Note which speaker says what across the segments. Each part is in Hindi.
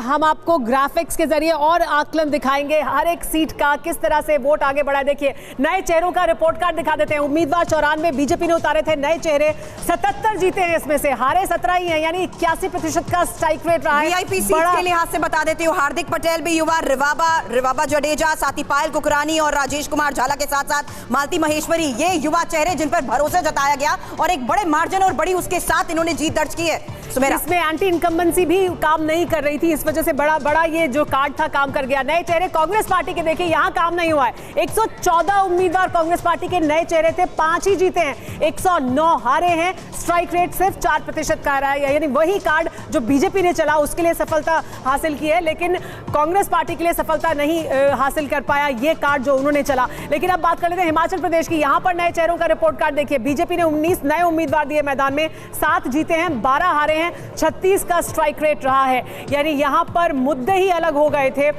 Speaker 1: हम आपको ग्राफिक्स के जरिए और आकलन दिखाएंगे हर एक सीट का, किस तरह से वोट आगे बढ़ा है। देखिए नए चेहरों का रिपोर्ट कार्ड दिखा देते हैं। उम्मीदवार 94 बीजेपी ने उतारे थे नए चेहरे, 77 जीते हैं, इसमें से हारे 17 ही हैं, यानी 81% का स्ट्राइक रेट रहा है।
Speaker 2: वीआईपी सीट के लिहाज से बता देती हूँ, हार्दिक पटेल भी युवा, रिवाबा जडेजा, साथ ही पायल कुकरानी और राजेश कुमार झाला के साथ साथ मालती महेश्वरी, ये युवा चेहरे जिन पर भरोसा जताया गया और एक बड़े मार्जिन और बड़ी उसके साथ इन्होंने जीत दर्ज की है।
Speaker 1: इसमें एंटी इनकम्बेंसी भी काम नहीं कर रही थी, इस वजह से बड़ा ये जो कार्ड था काम कर गया। नए चेहरे कांग्रेस पार्टी के देखिए यहां काम नहीं हुआ है। 114 उम्मीदवार कांग्रेस पार्टी के नए चेहरे थे, 5 ही जीते हैं, 109 हारे हैं। स्ट्राइक रेट सिर्फ 4% का रहा है, यानी वही कार्ड जो बीजेपी ने चला उसके लिए सफलता हासिल की है, लेकिन कांग्रेस पार्टी के लिए सफलता नहीं हासिल कर पाया ये कार्ड जो उन्होंने चला। लेकिन अब बात कर लेते हैं हिमाचल प्रदेश की। यहां पर नए चेहरों का रिपोर्ट कार्ड देखिए, बीजेपी ने 19 नए उम्मीदवार दिए मैदान में, 7 जीते हैं, 12 हारे हैं, 36 का स्ट्राइक रेट रहा है, यानी यहां पर मुद्दे ही अलग हो गए थे।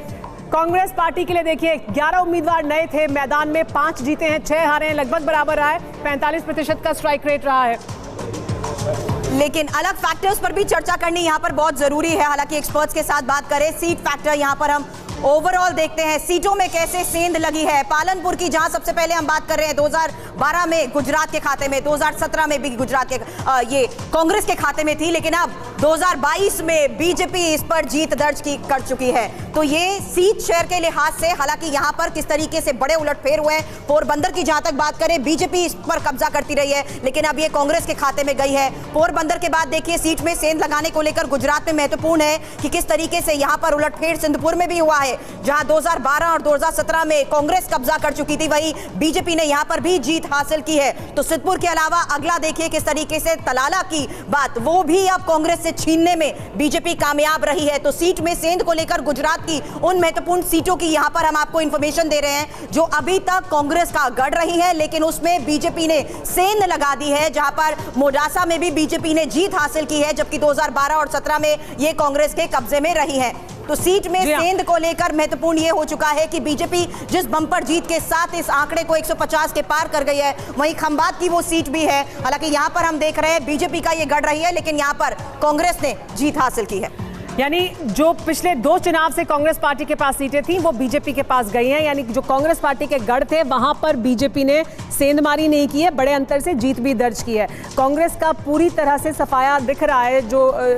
Speaker 1: कांग्रेस पार्टी के लिए देखिए 11 उम्मीदवार नए थे मैदान में, 5 जीते हैं, 6 हारे हैं, लगभग बराबर रहा है, 45% का स्ट्राइक रेट रहा है।
Speaker 2: लेकिन अलग फैक्टर्स पर भी चर्चा करनी यहां पर बहुत जरूरी है। हालांकि एक्सपर्ट्स के साथ बात करें, सीट फैक्टर यहां पर हम ओवरऑल देखते हैं, सीटों में कैसे सेंध लगी है। पालनपुर की जहां सबसे पहले हम बात कर रहे हैं 2012 में गुजरात के खाते में, 2017 में भी गुजरात के ये कांग्रेस के खाते में थी, लेकिन अब 2022 में बीजेपी इस पर जीत दर्ज कर चुकी है। तो ये सीट शेयर के लिहाज से हालांकि यहां पर किस तरीके से बड़े उलटफेर हुए हैं। पोरबंदर की जहां तक बात करें, बीजेपी इस पर कब्जा करती रही है, लेकिन अब ये कांग्रेस के खाते में गई है। पोरबंदर के बाद देखिए सीट में सेंध लगाने को लेकर गुजरात में महत्वपूर्ण है कि किस तरीके से यहां पर उलटफेर सिंधपुर में भी हुआ है, जहां 2012 और 2017 में कांग्रेस कब्जा कर चुकी थी, वही बीजेपी ने यहां पर भी जीत हासिल की है। तो सिद्धपुर के अलावा अगला देखिए किस तरीके से तलाला की बात, वो भी अब कांग्रेस से छीनने में बीजेपी कामयाब रही है। तो सीट में सेंध को लेकर गुजरात की उन महत्वपूर्ण सीटों की यहां पर हम आपको इंफॉर्मेशन दे रहे हैं जो अभी तक कांग्रेस का गढ़ रही है, लेकिन उसमें बीजेपी ने सेंध लगा दी है, जहां पर मोडासा में भी बीजेपी ने जीत हासिल की है, जबकि 2012 और 17 में ये कांग्रेस के कब्जे में रही है। तो सीट में सेंध को लेकर महत्वपूर्ण ये हो चुका है कि बीजेपी जिस बंपर जीत के साथ इस आंकड़े को 150 के पार कर गई है, वहीं खंबात की वो सीट भी है। हालांकि यहां पर हम देख रहे हैं बीजेपी का ये गढ़ रही है, लेकिन यहां पर कांग्रेस ने जीत हासिल की है।
Speaker 1: यानी जो पिछले 2 चुनाव से कांग्रेस पार्टी के पास सीटें थी वो बीजेपी के पास गई हैं, यानी जो कांग्रेस पार्टी के गढ़ थे वहां पर बीजेपी ने सेंधमारी नहीं की है, बड़े अंतर से जीत भी दर्ज की है। कांग्रेस का पूरी तरह से सफाया दिख रहा है,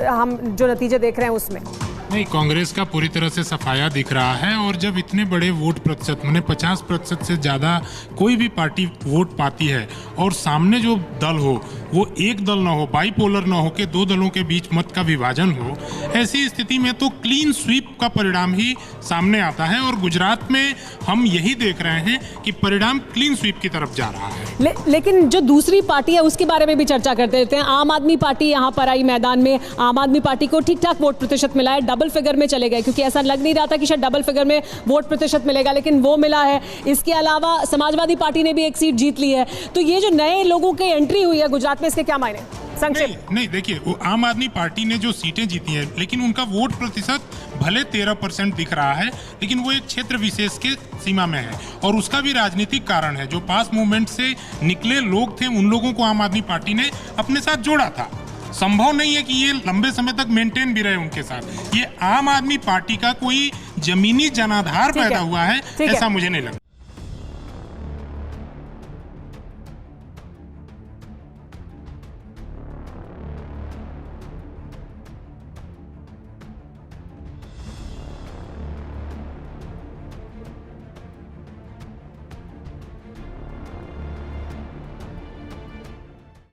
Speaker 1: हम जो नतीजे देख रहे हैं उसमें।
Speaker 3: नहीं, कांग्रेस का पूरी तरह से सफाया दिख रहा है, और जब इतने बड़े वोट प्रतिशत माने 50% से ज़्यादा कोई भी पार्टी वोट पाती है और सामने जो दल हो वो एक दल ना हो, बाईपोलर ना हो के 2 दलों के बीच मत का विभाजन हो, ऐसी स्थिति में तो क्लीन स्वीप का परिणाम ही सामने आता है। और गुजरात में हम यही देख रहे हैं कि परिणाम क्लीन स्वीप की तरफ जा रहा है।
Speaker 1: लेकिन जो दूसरी पार्टी है उसके बारे में भी चर्चा करते रहते हैं। आम आदमी पार्टी यहाँ पर आई मैदान में, आम आदमी पार्टी को ठीक ठाक वोट प्रतिशत मिला है, डबल फिगर में चले गए, क्योंकि ऐसा लग नहीं रहा था कि शायद डबल फिगर में वोट प्रतिशत मिलेगा, लेकिन वो मिला है। इसके अलावा समाजवादी पार्टी ने भी एक सीट जीत ली है। तो ये जो नए लोगों की एंट्री हुई है गुजरात में, इसके क्या मायने? संक्षेप
Speaker 3: नहीं देखिए, वो आम आदमी पार्टी ने जो सीटें जीती हैं, लेकिन उनका वोट प्रतिशत भले 13% दिख रहा है, लेकिन वो एक क्षेत्र विशेष के सीमा में है, और उसका भी राजनीतिक कारण है। जो पास मूवमेंट से निकले लोग थे, उन लोगों को आम आदमी पार्टी ने अपने साथ जोड़ा था। संभव नहीं है कि ये लंबे समय तक मेंटेन भी रहे उनके साथ। ये आम आदमी पार्टी का कोई जमीनी जनाधार पैदा हुआ है, ऐसा मुझे नहीं लगता।